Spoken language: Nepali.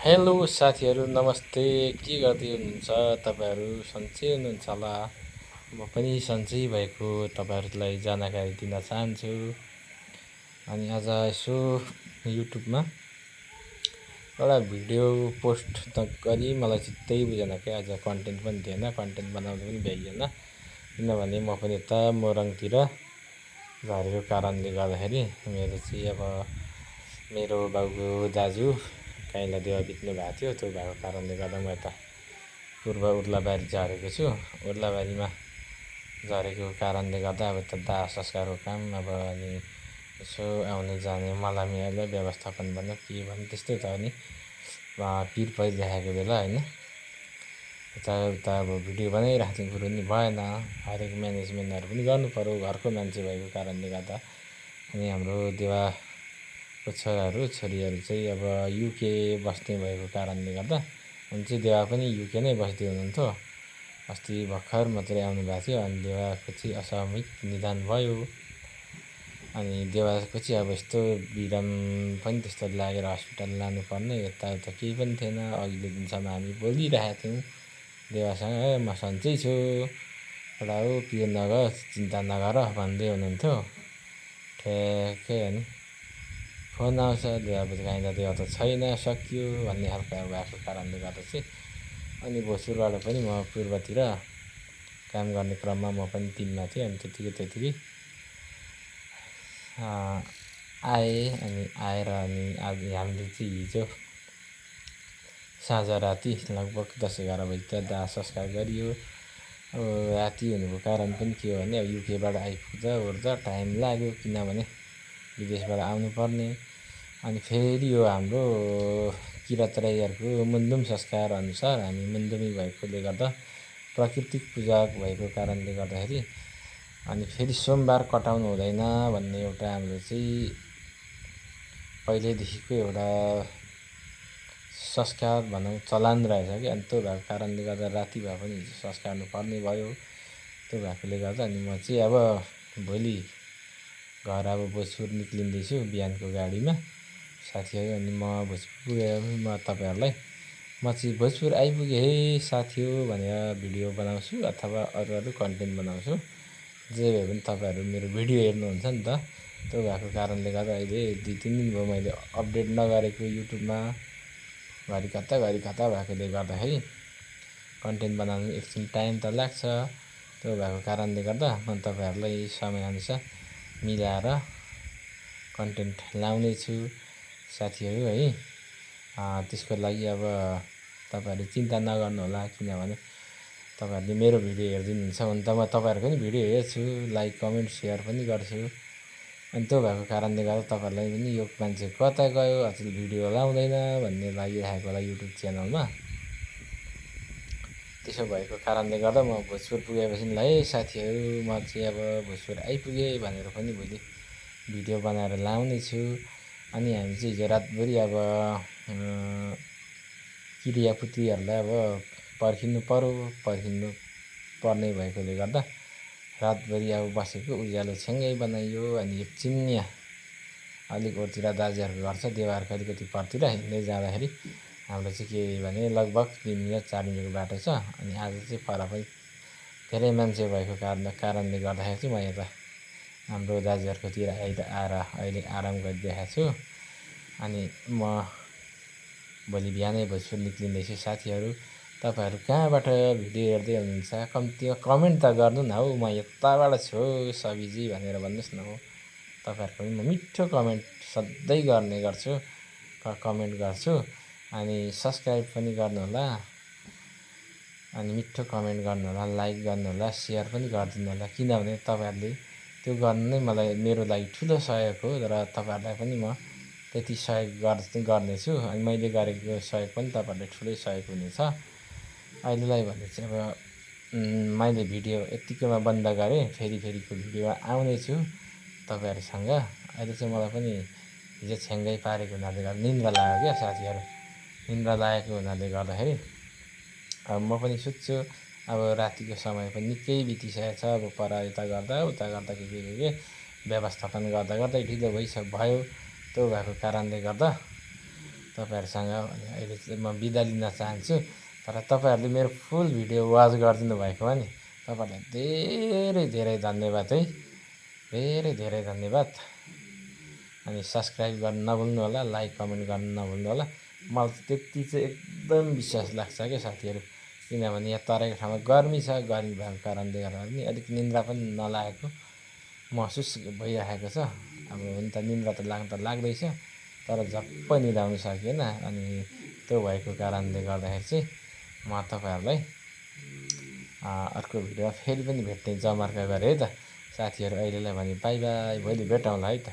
हेलो साथीहरू नमस्ते। के गर्दै हुनुहुन्छ तपाईँहरू? सन्चै हुनुहुन्छ होला। म पनि सन्चै भएको तपाईँहरूलाई जानकारी दिन चाहन्छु। अनि आज यसो युट्युबमा एउटा भिडियो पोस्ट त गरी मलाई चित्तै बुझेन क्या। आज कन्टेन्ट पनि थिएन, कन्टेन्ट बनाउनु पनि भ्याइएन। किनभने म पनि यता मोरङतिर झरेको कारणले गर्दाखेरि मेरो बाउको दाजु काइँला देवा बित्नु भएको थियो। त्यो भएको कारणले गर्दा म यता पूर्व उर्लाबारी झरेको छु। उर्लाबारीमा झरेको कारणले गर्दा अब त दाह संस्कारको काम अनि यसो आउने जाने मलामीहरूलाई व्यवस्थापन भन्नु के भन्नु त्यस्तै त अनि पिर परिराखेको बेला होइन, यताउता अब भिडियो बनाइरहेको थिएँ, कुरो नि भएन। हरेक म्यानेजमेन्टहरू पनि गर्नु पऱ्यो घरको मान्छे भएको कारणले गर्दा। अनि हाम्रो देवाको छोरीहरू चाहिँ अब युके बस्ने भएको कारणले गर्दा उनी चाहिँ देवा पनि युके नै बस्दै हुनुहुन्थ्यो। अस्ति भर्खर मात्रै आउनुभएको थियो। अनि देवाको चाहिँ असामयिक निधन भयो। अनि देवाको चाहिँ अब यस्तो बिराम पनि त्यस्तो लागेर हस्पिटल लानुपर्ने यताउता केही पनि थिएन। अघिल्लो दिनसम्म हामी बोलिरहेका थियौँ देवासँग, म सन्चै छु एउटा हो, पिर नगर, चिन्ता नगर भन्दै हुनुहुन्थ्यो। ठ्याक्कै अनि फोन आउँछ देवापछि काइँला देवा त छैन, सकियो भन्ने खालको भएको कारणले गर्दा चाहिँ अनि भोजपुरबाट पनि म पूर्वतिर काम गर्ने क्रममा म पनि टिममा थिएँ। अनि त्यतिकै आएँ। अनि आएर अनि आज हामीले चाहिँ हिजो साँझ राति लगभग 10-11 बजीतिर दाह संस्कार गरियो। अब राति हुनुको कारण पनि के हो भने अब युकेबाट आइपुग्दा ओर्दा टाइम लाग्यो, किनभने विदेशबाट आउनुपर्ने। अनि फेरि यो हाम्रो किराँत राईहरूको मुन्धुम संस्कार अनुसार हामी मुन्धुमी भएकोले गर्दा प्राकृतिक पूजा भएको कारणले गर्दाखेरि अनि फेरि सोमबार कटाउनु हुँदैन भन्ने एउटा हाम्रो चाहिँ पहिल्यैदेखिको एउटा संस्कार भनौँ चलन रहेछ कि। अनि त्यो भएको कारणले गर्दा राति भए पनि हिजो संस्कार्नु पर्ने भयो। त्यो भएकोले गर्दा अनि म चाहिँ अब भोलि घर अब भोजपुर निक्लिँदैछु बिहानको गाडीमा साथीहरू। अनि म भोजपुर पुगेँ, म तपाईँहरूलाई म चाहिँ भोजपुर आइपुगेँ है साथी हो भनेर भिडियो बनाउँछु अथवा अरू कन्टेन्ट बनाउँछु। जे भए पनि तपाईँहरू मेरो भिडियो हेर्नुहुन्छ नि त। त्यो भएको कारणले गर्दा अहिले 2-3 दिन भयो मैले अपडेट नगरेको युट्युबमा। घरि कता भएकोले गर्दाखेरि कन्टेन्ट बनाउनु एकछिन टाइम त लाग्छ। त्यो भएको कारणले गर्दा म तपाईँहरूलाई समयअनुसार मिलाएर कन्टेन्ट लाउने छु साथीहरू है। त्यसको लागि अब तपाईँहरूले चिन्ता नगर्नु होला, किनभने तपाईँहरूले मेरो भिडियो हेरिदिनुहुन्छ भने त म तपाईँहरूको पनि भिडियो हेर्छु, लाइक कमेन्ट सेयर पनि गर्छु। अनि त्यो भएको कारणले गर्दा तपाईँहरूलाई पनि यो मान्छे कता गयो अचेल भिडियो लाउँदैन भन्ने लागिरहेको होला युट्युब च्यानलमा। त्यसो भएको कारणले गर्दा म भोजपुर पुगेपछि ल है साथीहरू म चाहिँ अब भोजपुर आइपुगेँ भनेर पनि भोलि भिडियो बनाएर लाउने छु। अनि हामी चाहिँ हिजो रातभरि अब क्रियापुत्रीहरूलाई अब पर्खिनु पर्ने भएकोले गर्दा रातभरि अब बसेको उज्यालो छ्याङ्गै बनाइयो। अनि एकछिन यहाँ अलिक ओरतिर दाजुहरूको घर छ, देवाहरूको अलिकति परतिर हिँड्दै जाँदाखेरि हाम्रो चाहिँ के भने लगभग 3 मिनट 4 मिनटको बाटो छ। अनि आज चाहिँ पर पनि धेरै मान्छे भएको कारणले गर्दाखेरि चाहिँ म यता हाम्रो दाजुहरूकोतिर आएर अहिले आराम गरिरहेको छु। अनि म भोलि बिहानै भोजपुर निक्लिँदैछु साथीहरू। तपाईँहरू कहाँबाट भिडियो हेर्दै हुनुहुन्छ कम्तीमा कमेन्ट त गर्नु न हौ। म यताबाट छु सबिजी भनेर भन्नुहोस् न हौ। तपाईँहरूको पनि म मिठो कमेन्ट सधैँ गर्ने गर्छु, कमेन्ट गर्छु। अनि सब्सक्राइब पनि गर्नुहोला, अनि मिठो कमेन्ट गर्नुहोला, लाइक गर्नुहोला, सेयर पनि गरिदिनु होला, किनभने तपाईँहरूले त्यो गर्नु नै मलाई मेरो लागि ठुलो सहयोग हो। र तपाईँहरूलाई पनि म त्यति सहयोग गर्नेछु। अनि मैले गरेको सहयोग पनि तपाईँहरूले ठुलै सहयोग हुनेछ। अहिलेलाई भने चाहिँ अब मैले भिडियो यत्तिकैमा बन्द गरेँ, फेरिको भिडियो आउनेछु तपाईँहरूसँग। अहिले चाहिँ मलाई पनि हिजो छ्याङ्गै पारेको हुनाले गर्दा निन्द्रा लाग्यो क्या साथीहरू। निन्द्रा लागेको हुनाले गर्दाखेरि अब म पनि सुत्छु। अब रातिको समय पनि निकै बितिसकेको छ। अब पर यता गर्दा उता गर्दा के व्यवस्थापन गर्दा ढिलो भयो। त्यो भएको कारणले गर्दा तपाईँहरूसँग अहिले चाहिँ म बिदा लिन चाहन्छु। तर तपाईँहरूले मेरो फुल भिडियो वाच गरिदिनु भएकोमा नि तपाईँहरूलाई धेरै धेरै धन्यवाद है, धेरै धेरै धन्यवाद। अनि सब्सक्राइब गर्न नभुल्नु होला, लाइक कमेन्ट गर्न नभुल्नु होला। मलाई त्यति चाहिँ एकदम विश्वास लाग्छ क्या साथीहरू, किनभने यहाँ तराईको ठाउँमा गर्मी छ, गर्मी भएको कारणले गर्दा पनि अलिक निन्द्रा पनि नलागेको महसुस भइरहेको छ। अब हुन त निन्द्रा त लाग्दैछ, तर झप्प निदाउनु सकिएन। अनि त्यो भएको कारणले गर्दाखेरि चाहिँ म तपाईँहरूलाई अर्को भिडियोमा फेरि पनि भेट्ने जमर्का गरेँ है त साथीहरू। अहिलेलाई भने बाई बाई, भोलि भेटौँला है त।